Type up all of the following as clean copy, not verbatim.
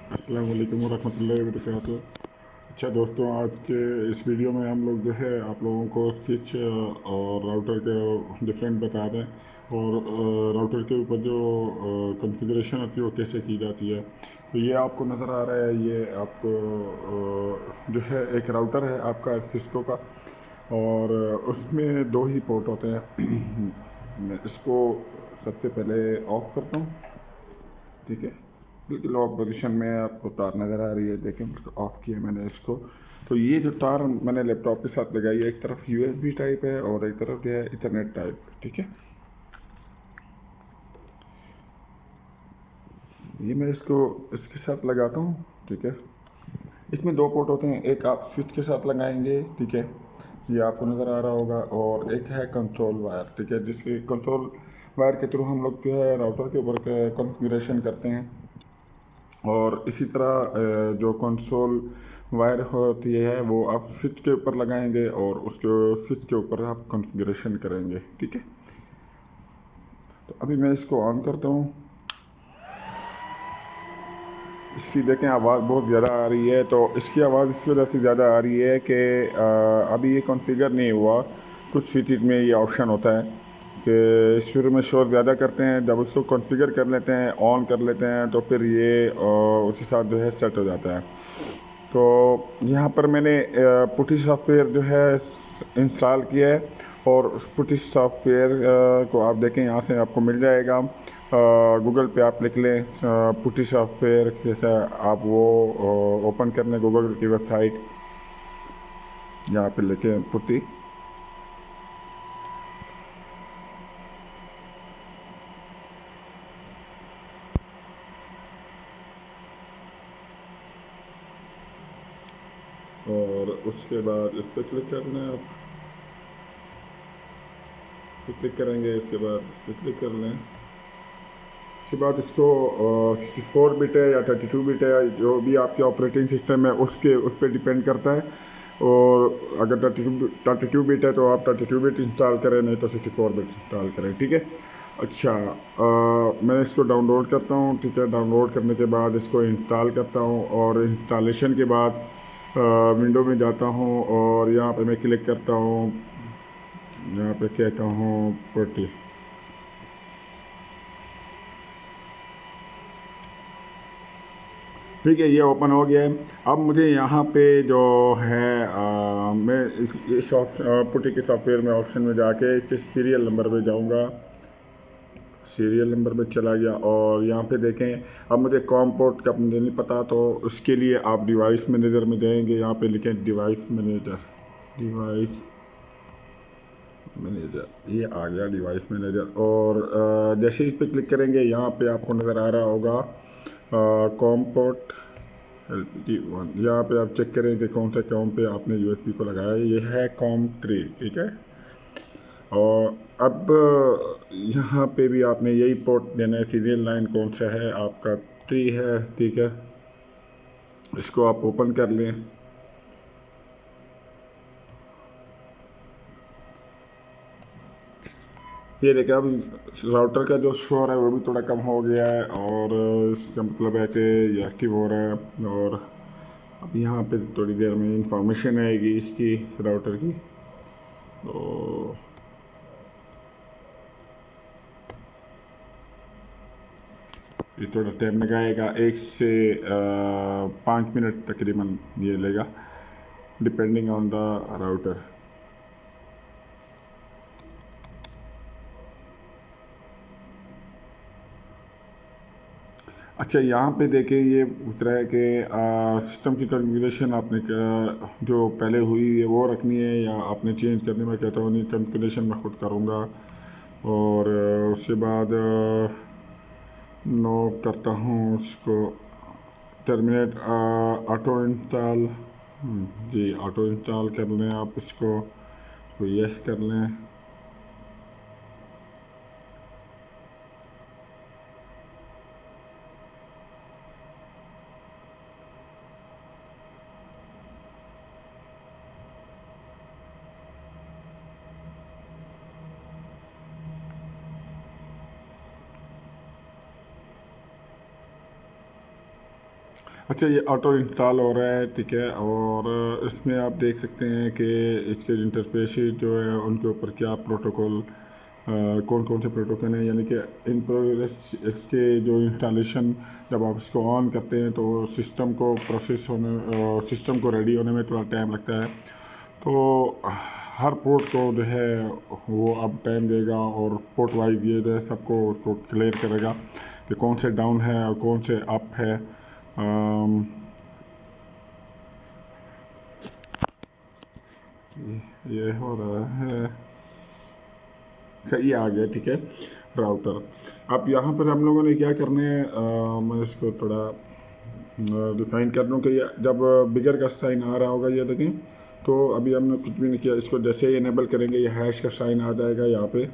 अस्सलाम वालेकुम वरहमतुल्लाहि वबरकातुहू। अच्छा दोस्तों, आज के इस वीडियो में हम लोग जो है आप लोगों को स्विच और राउटर के डिफरेंट बता रहे हैं और राउटर के ऊपर जो कॉन्फ़िगरेशन होती है वो कैसे की जाती है। तो ये आपको नज़र आ रहा है, ये आपको जो है एक राउटर है आपका सिस्को का, और उसमें दो ही पोर्ट होते हैं। मैं इसको सबसे पहले ऑफ़ करता हूँ। ठीक है, बिल्कुल ऑफ पोजीशन में आपको तार नज़र आ रही है, देखें बिल्कुल ऑफ़ किया मैंने इसको। तो ये जो तार मैंने लैपटॉप के साथ लगाई है, एक तरफ यूएसबी टाइप है और एक तरफ जो है इथरनेट टाइप। ठीक है, ये मैं इसको इसके साथ लगाता हूँ। ठीक है, इसमें दो पोर्ट होते हैं, एक आप स्विच के साथ लगाएंगे, ठीक है, ये आपको नज़र आ रहा होगा, और एक है कंट्रोल वायर। ठीक है, जिसके कंट्रोल वायर के थ्रू हम लोग जो है राउटर के ऊपर कॉन्फ़िगरेशन करते हैं। और इसी तरह जो कंसोल वायर होती है वो आप स्विच के ऊपर लगाएंगे और उसके स्विच के ऊपर आप कॉन्फ़िगरेशन करेंगे। ठीक है, तो अभी मैं इसको ऑन करता हूँ। इसकी देखें आवाज़ बहुत ज़्यादा आ रही है, तो इसकी आवाज़ इस वजह से ज़्यादा आ रही है कि अभी ये कॉन्फ़िगर नहीं हुआ। कुछ स्विचेज में ये ऑप्शन होता है कि शुरू में शोर ज़्यादा करते हैं, जब उसको कॉन्फ़िगर कर लेते हैं, ऑन कर लेते हैं, तो फिर ये उसी साथ जो है सेट हो जाता है। तो यहाँ पर मैंने पुटी सॉफ्टवेयर जो है इंस्टॉल किया है, और उस पुटी सॉफ्टवेयर को आप देखें, यहाँ से आपको मिल जाएगा। गूगल पे आप लिख लें पुटी सॉफ्टवेयर, जैसा आप वो ओपन कर लें गूगल की वेबसाइट, यहाँ पे लिखें पुटी। और उसके बाद इस पर क्लिक कर लें आप। इस पर क्लिक करेंगे, इसके बाद इस पर क्लिक कर लें। उसके बाद इसको 64 बिट है या 32 बिट है, जो भी आपके ऑपरेटिंग सिस्टम है उसके उस पर डिपेंड करता है। और अगर 32 बिट है तो आप 32 बिट इंस्टॉल करें, नहीं तो 64 बिट इंस्टॉल करें। ठीक है, अच्छा, मैं इसको डाउनलोड करता हूँ। ठीक है, डाउनलोड करने के बाद इसको इंस्टॉल करता हूँ, और इंस्टॉलेशन के बाद विंडो में जाता हूँ और यहाँ पे मैं क्लिक करता हूँ, यहाँ पे कहता हूँ पुटी। ठीक है, ये ओपन हो गया है। अब मुझे यहाँ पे जो है मैं इस पुटी के सॉफ्टवेयर में ऑप्शन में जाके इसके सीरियल नंबर पे जाऊँगा। सीरियल नंबर पे चला गया, और यहाँ पे देखें, अब मुझे कॉम पोर्ट का मुझे नहीं पता, तो उसके लिए आप डिवाइस मैनेजर में जाएंगे, यहाँ पे लिखें डिवाइस मैनेजर। डिवाइस मैनेजर, ये आ गया डिवाइस मैनेजर। और जैसे इस पर क्लिक करेंगे, यहाँ पे आपको नज़र आ रहा होगा कॉम पोर्ट LPG1। यहाँ पे आप चेक करें कि कौन सा कॉम पे आपने यूएसबी को लगाया है। ये है कॉम 3। ठीक है, और अब यहाँ पे भी आपने यही पोर्ट देना है। सीरियल लाइन कौन सा है आपका? 3 है। ठीक है, इसको आप ओपन कर लें। ये देखिए, अब राउटर का जो शोर है वो भी थोड़ा कम हो गया है, और इसका मतलब है कि ये एक्टिव हो रहा है। और अब यहाँ पे थोड़ी देर में इंफॉर्मेशन आएगी इसकी, राउटर की। तो ये थोड़ा टाइम लगाएगा, 1 से 5 मिनट तकरीबन ये लेगा, डिपेंडिंग ऑन द राउटर। अच्छा, यहाँ पे देखिए, ये उतरा है कि सिस्टम की कॉन्फ़िगरेशन आपने जो पहले हुई है वो रखनी है या आपने चेंज करनी। मैं कहता हूँ नहीं, कॉन्फ़िगरेशन मैं खुद करूँगा। और उसके बाद नो करता हूँ उसको, टर्मिनेट ऑटो इंस्टॉल। जी, ऑटो इंस्टॉल कर लें आप इसको, तो यस कर लें। अच्छा, ये ऑटो इंस्टॉल हो रहा है, ठीक है। और इसमें आप देख सकते हैं कि इसके इंटरफेस जो है उनके ऊपर क्या प्रोटोकॉल, कौन कौन से प्रोटोकॉल हैं, यानी कि इन प्रोग्रेस इसके जो इंस्टॉलेशन जब आप इसको ऑन करते हैं तो सिस्टम को प्रोसेस होने, सिस्टम को रेडी होने में थोड़ा टाइम लगता है। तो हर पोर्ट को जो है वो अब टाइम देगा और पोर्ट वाइज ये जो है सबको उसको क्लियर करेगा कि कौन से डाउन है और कौन से अप है। ये हो रहा है, अच्छा ये आ गया, ठीक है, राउटर। अब यहाँ पर हम लोगों ने क्या करना है, मैं इसको थोड़ा डिफाइन कर दूँ कि ये जब बिगर का साइन आ रहा होगा, ये देखें, तो अभी हमने कुछ भी नहीं किया, इसको जैसे ही इनेबल करेंगे ये हैश का साइन आ जाएगा यहाँ पे,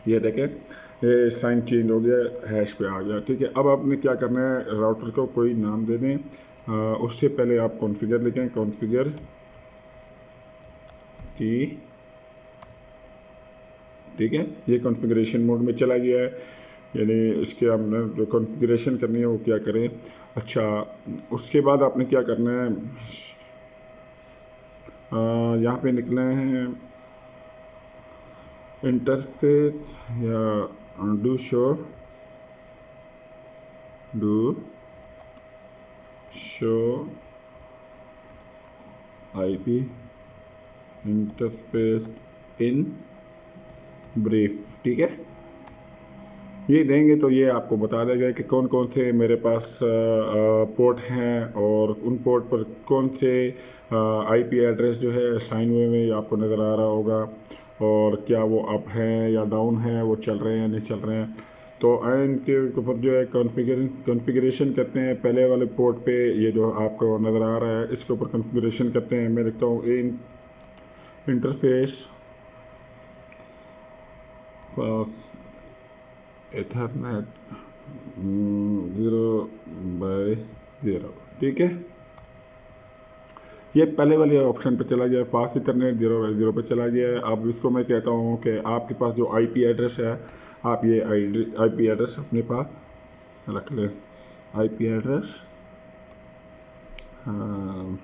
ये देखें, ये साइन चेंज हो गया, हैश पे आ गया, ठीक है। अब आपने क्या करना है, राउटर को कोई नाम दे दें, उससे पहले आप कॉन्फ़िगर लिखें, कॉन्फ़िगर की, ठीक है। ये कॉन्फ़िगरेशन मोड में चला गया है, यानी इसके हमने जो कॉन्फ़िगरेशन करनी है वो क्या करें। अच्छा, उसके बाद आपने क्या करना है, यहाँ पे निकले हैं इंटरफेस या do show IP interface in brief, ठीक है। ये देंगे तो ये आपको बता देगा कि कौन कौन से मेरे पास पोर्ट हैं और उन पोर्ट पर कौन से आईपी एड्रेस जो है साइन हुए में आपको नज़र आ रहा होगा, और क्या वो अप हैं या डाउन हैं, वो चल रहे हैं या नहीं चल रहे हैं। तो इनके ऊपर जो है कॉन्फ़िगरेशन करते हैं, पहले वाले पोर्ट पे ये जो आपको नज़र आ रहा है इसके ऊपर कॉन्फ़िगरेशन करते हैं। मैं लिखता हूँ इन इंटरफेस एथरनेट 0/0, ठीक है। ये पहले वाले ऑप्शन पे चला गया, फास्ट इथरनेट 0/0 पे चला गया है। अब इसको मैं कहता हूँ कि आपके पास जो आईपी एड्रेस है, आप ये आईपी एड्रेस अपने पास रख लें, आईपी एड्रेस, हाँ,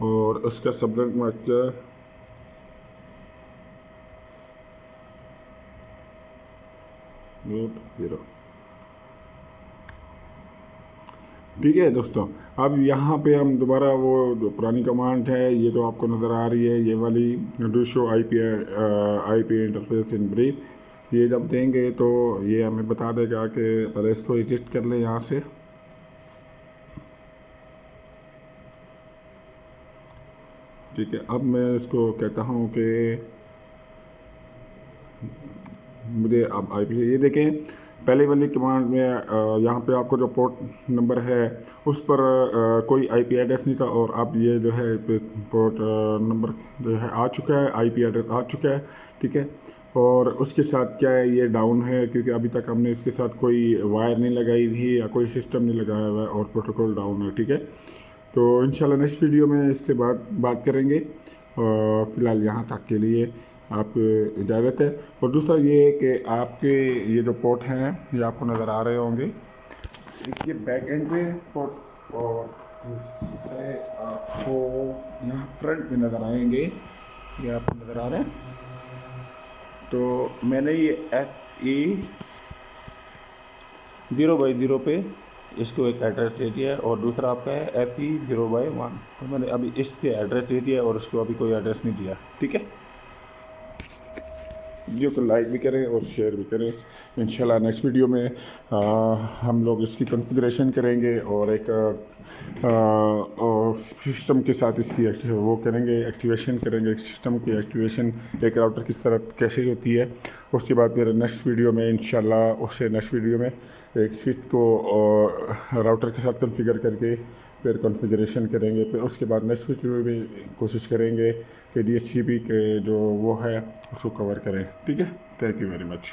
और उसका सबनेट मास्टर 0, ठीक है दोस्तों। अब यहाँ पे हम दोबारा वो जो पुरानी कमांड है, ये जो आपको नज़र आ रही है, ये वाली do show IP interface in brief, ये जब देंगे तो ये हमें बता देगा कि पहले इसको एग्जिस्ट कर ले यहाँ से, ठीक है। अब मैं इसको कहता हूँ कि मुझे अब आईपी, ये देखें पहले वाली कमांड में यहाँ पे आपको जो पोर्ट नंबर है उस पर कोई आईपी एड्रेस नहीं था, और अब ये जो है पोर्ट नंबर जो है आ चुका है, आईपी एड्रेस आ चुका है, ठीक है। और उसके साथ क्या है, ये डाउन है क्योंकि अभी तक हमने इसके साथ कोई वायर नहीं लगाई थी या कोई सिस्टम नहीं लगाया हुआ है, और प्रोटोकॉल डाउन है, ठीक है। तो इंशाल्लाह नेक्स्ट वीडियो में इसके बाद बात करेंगे, और फ़िलहाल यहाँ तक के लिए आप इजाज़त है। और दूसरा ये कि आपके ये जो पोर्ट हैं ये आपको नज़र आ रहे होंगे, देखिए बैक एंड पे पोर्ट, और दूसरे आपको यहाँ फ्रंट में नज़र आएंगे, ये आपको नज़र आ रहे हैं। तो मैंने ये FE 0/0 पे इसको एक एड्रेस दे दिया है, और दूसरा आपका है FE 0/1, तो मैंने अभी इस पे एड्रेस दे दिया है और उसको अभी कोई एड्रेस नहीं दिया, ठीक है। वीडियो को लाइक भी करें और शेयर भी करें। इंशाल्लाह नेक्स्ट वीडियो में हम लोग इसकी कॉन्फ़िगरेशन करेंगे और एक सिस्टम के साथ इसकी वो करेंगे, एक्टिवेशन करेंगे, सिस्टम की एक्टिवेशन एक राउटर किस तरह कैसे होती है। उसके बाद मेरे नेक्स्ट वीडियो में इंशाल्लाह, उससे नेक्स्ट वीडियो में एक स्विच को राउटर के साथ कॉन्फ़िगर करके फिर कॉन्फ़िगरेशन करेंगे। फिर उसके बाद नेक्स्ट वीडियो में कोशिश करेंगे कि DHCP के जो वो है उसको कवर करें, ठीक है। Thank you very much.